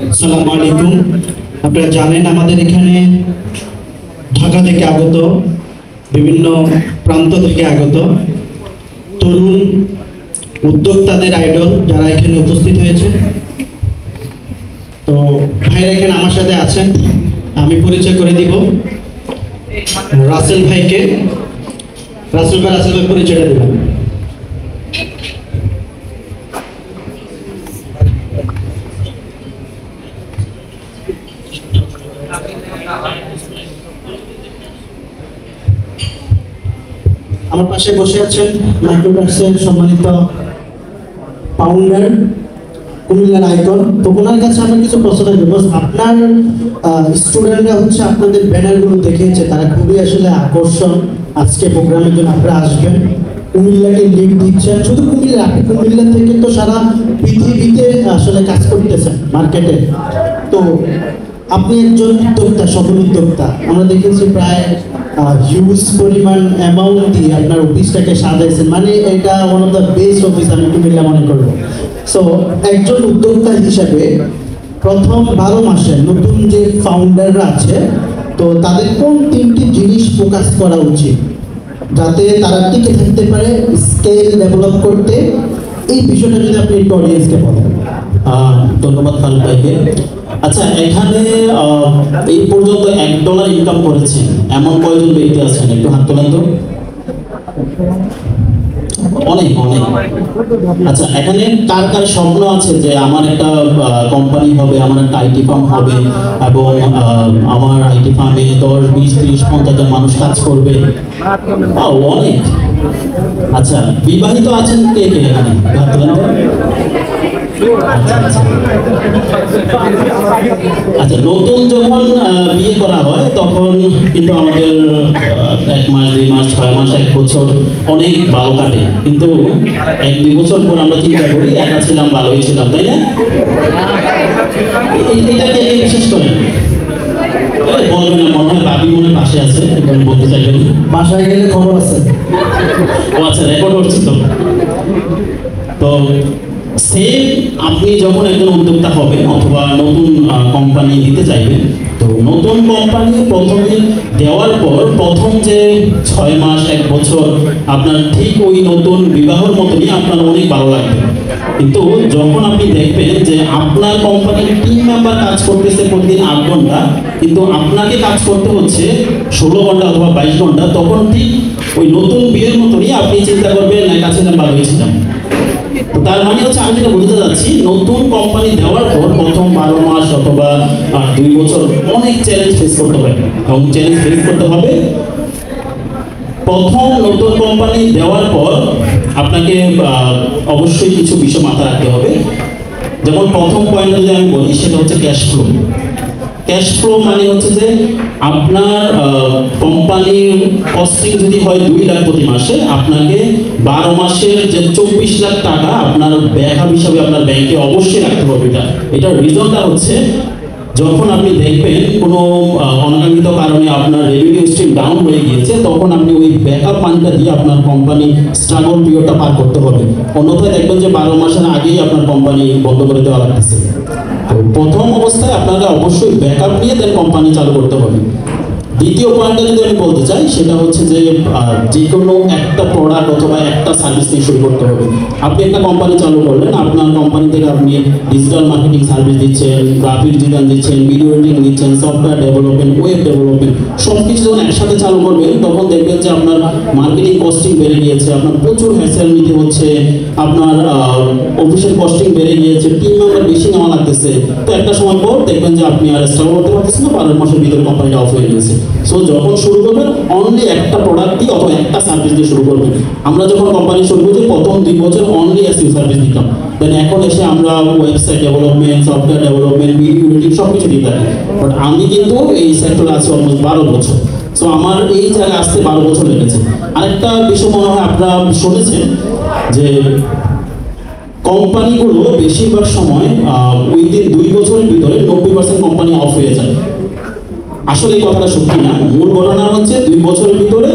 আসসালামু আলাইকুম। আপনারা জানেন আমাদের এখানে ঢাকা থেকে আগত, বিভিন্ন প্রান্ত থেকে আগত তরুণ উদ্যোক্তাদের আইডল যারা এখানে উপস্থিত হয়েছে। তো ভাইরা এখানে আমার সাথে আছেন, আমি পরিচয় করে দিব রাসেল ভাইকে। রাসেল ভাই পরিচয়টা দেবেন। আমার পাশে বসে আছেন মাইক্রোপ্যাক্সের সম্মানিত ফাউন্ডার, কুমিল্লার আইকন। তো ওনার কাছে আমার কিছু প্রশ্ন থাকবে। আপনার স্টুডেন্টরা হচ্ছে আপনাদের ব্যানারগুলো দেখেছে, তারা খুবই আসলে আকর্ষণ। আজকে প্রোগ্রামের জন্য আপনারা আসবেন, কুমিল্লাকে লিড দিচ্ছেন। শুধু কুমিল্লা, আপনি কুমিল্লা থেকে তো সারা পৃথিবীতে আসলে কাজ করতেছেন মার্কেটে। তো আপনি একজন উদ্যোক্তা, সফল উদ্যোক্তা। আমরা দেখেছি প্রায় হিউজ পরিমাণ অ্যামাউন্ট দিয়ে আপনার অফিসটাকে সাজাইছেন, মানে এটা one of the best office আমি কুমিল্লা মনে করবো। সো একজন উদ্যোক্তা হিসাবে প্রথম 12 মাসে নতুন যে ফাউন্ডাররা আছে, তো তাদের কোন 3টি জিনিস ফোকাস করা উচিত যাতে তারা টিকে থাকতে পারে, স্কেল ডেভেলপ করতে? এই বিষয়টা যদি আপনি একটু অডিয়েন্সকে বলেন। ধন্যবাদ খালেদ ভাইকে। আচ্ছা, এখানে এই পর্যন্ত $1 ইনকাম করেছেন এমন কয়জন ব্যক্তি আছেন? একটু হাত তোলেন তো। অনেক অনেক। আচ্ছা, এখানে কার কার স্বপ্ন আছে যে আমার একটা কোম্পানি হবে, আমার একটা আইটি ফার্ম হবে এবং আমার আইটি ফার্মে 10, 20, 30, 50 জন মানুষ কাজ করবে? অনেক। আচ্ছা, বিবাহিত আছেন কে কে এখানে? হাত তোলেন তো। আচ্ছা, নতুন যখন বিয়ে করা হয় তখন কিন্তু আমাদের 1 মাস, 2 মাস, 6 মাস, 1 বছর অনেক ভালো কাটে, কিন্তু 1-2 বছর পর আমরা চিন্তা করি একা ছিলাম, ভালোই ছিলাম, তাই না? এটাকে বিশেষ করেন বলবেন না, মনে হয় বাবি মনে পাশে আছে, বলতে চাইবেন। বাসায় গেলে খবর আছে। ও আচ্ছা, রেকর্ড করছি তো। তো সেম আপনি যখন একজন উদ্যোক্তা হবেন অথবা নতুন কোম্পানি দিতে চাইবেন, তো নতুন কোম্পানি প্রথমে দেওয়ার পর প্রথম যে 6 মাস, 1 বছর আপনার ঠিক ওই নতুন বিবাহর মতনই আপনার অনেক ভালো লাগবে। কিন্তু যখন আপনি দেখবেন যে আপনার কোম্পানির টিম মেম্বার কাজ করতেছে প্রতিদিন 8 ঘন্টা, কিন্তু আপনাকে কাজ করতে হচ্ছে 16 ঘন্টা অথবা 22 ঘন্টা, তখন ঠিক ওই নতুন বিয়ের মতনই আপনি চিন্তা করবেন না কাছে ভালো হয়েছিলাম। তার মানে হচ্ছে আমি যেটা বলতে যাচ্ছি, নতুন কোম্পানি দেওয়ার পর প্রথম 12 মাস অথবা 2 বছর অনেক চ্যালেঞ্জ ফেস করতে হবে এবং চ্যালেঞ্জ ফেস করতে হবে। প্রথম নতুন কোম্পানি দেওয়ার পর আপনাকে অবশ্যই কিছু বিষয় মাথায় রাখতে হবে। যেমন প্রথম পয়েন্ট যদি আমি বলি, সেটা হচ্ছে ক্যাশ ফ্লো। ক্যাশ ফ্লো মানে হচ্ছে যে আপনার কোম্পানির কস্টিং যদি হয় 2 লাখ প্রতি মাসে, আপনাকে 12 মাসের যে 24 লাখ টাকা আপনার ব্যাকআপ হিসাবে আপনার ব্যাংকে অবশ্যই রাখতে হবে। এটার রিজনটা হচ্ছে যখন আপনি দেখবেন কোনো অনাকাঙ্ক্ষিত কারণে আপনার রেভিনিউ স্ট্রিম ডাউন হয়ে গিয়েছে, তখন আপনি ওই ব্যাকআপ মানিটা দিয়ে আপনার কোম্পানি স্ট্রাগল পিরিয়ডটা পার করতে হবে। অন্যথায় দেখবেন যে 12 মাসের আগেই আপনার কোম্পানি বন্ধ করে দেওয়া লাগতেছে। তো প্রথম অবস্থায় আপনাকে অবশ্যই ব্যাকআপ নিয়ে দেন কোম্পানি চালু করতে হবে। দ্বিতীয় পয়েন্টটা যদি আমি বলতে চাই, সেটা হচ্ছে যে যে কোনো একটা প্রোডাক্ট অথবা একটা সার্ভিস নিয়ে শুরু করতে হবে। আপনি একটা কোম্পানি চালু করলেন, আপনার কোম্পানি থেকে আপনি ডিজিটাল মার্কেটিং সার্ভিস দিচ্ছেন, গ্রাফিক ডিজাইন দিচ্ছেন, ভিডিও এডিটিং দিচ্ছেন, সফটওয়্যার ডেভেলপমেন্ট, ওয়েব ডেভেলপমেন্ট, সব কিছু যখন একসাথে চালু করবেন, তখন দেখবেন যে আপনার মার্কেটিং কস্টিং বেড়ে গিয়েছে, আপনার প্রচুর হ্যাসেল নিতে হচ্ছে, আপনার অফিসের কস্টিং বেড়ে গিয়েছে, টিম মেম্বার বেশি নেওয়া লাগতেছে। তো একটা সময় পর দেখবেন যে আপনি আর স্ট্রাগল করতে পারতেছেন না, 12 মাসের ভিতরে কোম্পানিটা অফ হয়ে গেছে। সো যখন শুরু করবেন অনলি একটা প্রোডাক্ট দিয়ে অথবা একটা সার্ভিস দিয়ে শুরু করবেন। আমরা যখন কোম্পানি শুরু করছি প্রথম 2 বছর অনলি এসইও সার্ভিস দিতাম, দেন এখন এসে আমরা website development, software development, video editing সব কিছু দিতাম। বাট আমি কিন্তু এই সেক্টরে আছি অলমোস্ট 12 বছর। সো আমার এই জায়গায় আসতে 12 বছর লেগেছে। আরেকটা বিষয় মনে হয় আপনারা শুনেছেন যে কোম্পানিগুলো বেশিরভাগ সময় উইদিন 2 বছরের ভিতরে 90% কোম্পানি অফ হয়ে যায়। আসলে এই কথাটা সত্যি না। মূল ঘটনা হচ্ছে 2 বছরের ভিতরে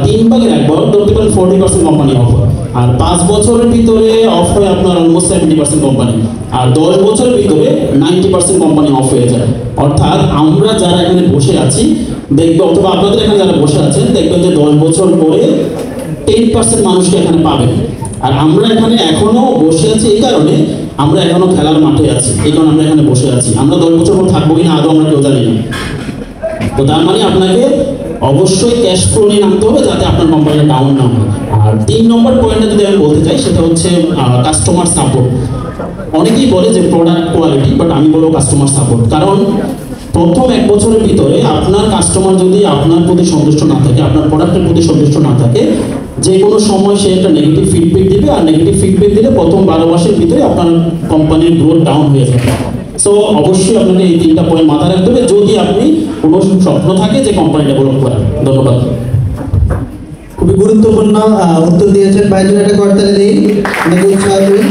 3 ভাগের 1 ভাগ ধরতে পারেন 40% কোম্পানি অফ হয়, আর 5 বছরের ভিতরে অফ হয় আপনার অলমোস্ট 70% কোম্পানি, আর 10 বছরের ভিতরে 90% কোম্পানি অফ হয়ে যায়। অর্থাৎ আমরা যারা এখানে বসে আছি দেখবে, অথবা আপনাদের এখানে যারা বসে আছেন দেখবেন যে 10 বছর পরে 10% মানুষকে এখানে পাবেন। আর আমরা এখানে এখনো বসে আছি এই কারণে, আমরা এখনো খেলার মাঠে আছি, এই কারণে আমরা এখানে বসে আছি। আমরা 10 বছর পর থাকবো কিনা আদৌ আমরা কেউ জানি না। তো তার মানে আপনাকে অবশ্যই ক্যাশ ফ্লো নিয়ে নামতে হবে যাতে আপনার কোম্পানিটা ডাউন না হয়। আর 3 নম্বর পয়েন্টটা যদি আমি বলতে চাই সেটা হচ্ছে কাস্টমার সাপোর্ট। অনেকেই বলে যে প্রোডাক্ট কোয়ালিটি, বাট আমি বলবো কাস্টমার সাপোর্ট। কারণ প্রথম 1 বছরের ভিতরে আপনার কাস্টমার যদি আপনার প্রতি সন্তুষ্ট না থাকে, আপনার প্রোডাক্টের প্রতি সন্তুষ্ট না থাকে, যে কোনো সময় সে একটা নেগেটিভ ফিডব্যাক দিবে। আর নেগেটিভ ফিডব্যাক দিলে প্রথম 12 মাসের ভিতরে আপনার কোম্পানির গ্রোথ ডাউন হয়ে যাবে। সো অবশ্যই আপনাকে এই 3টা পয়েন্ট মাথায় রাখতে হবে যদি আপনি কোনো স্বপ্ন থাকে যে কোম্পানি ডেভেলপ করার। ধন্যবাদ। খুবই গুরুত্বপূর্ণ উত্তর দিয়েছেন ভাইজন, একটা করতালি দিই, অনেক উৎসাহ দিই।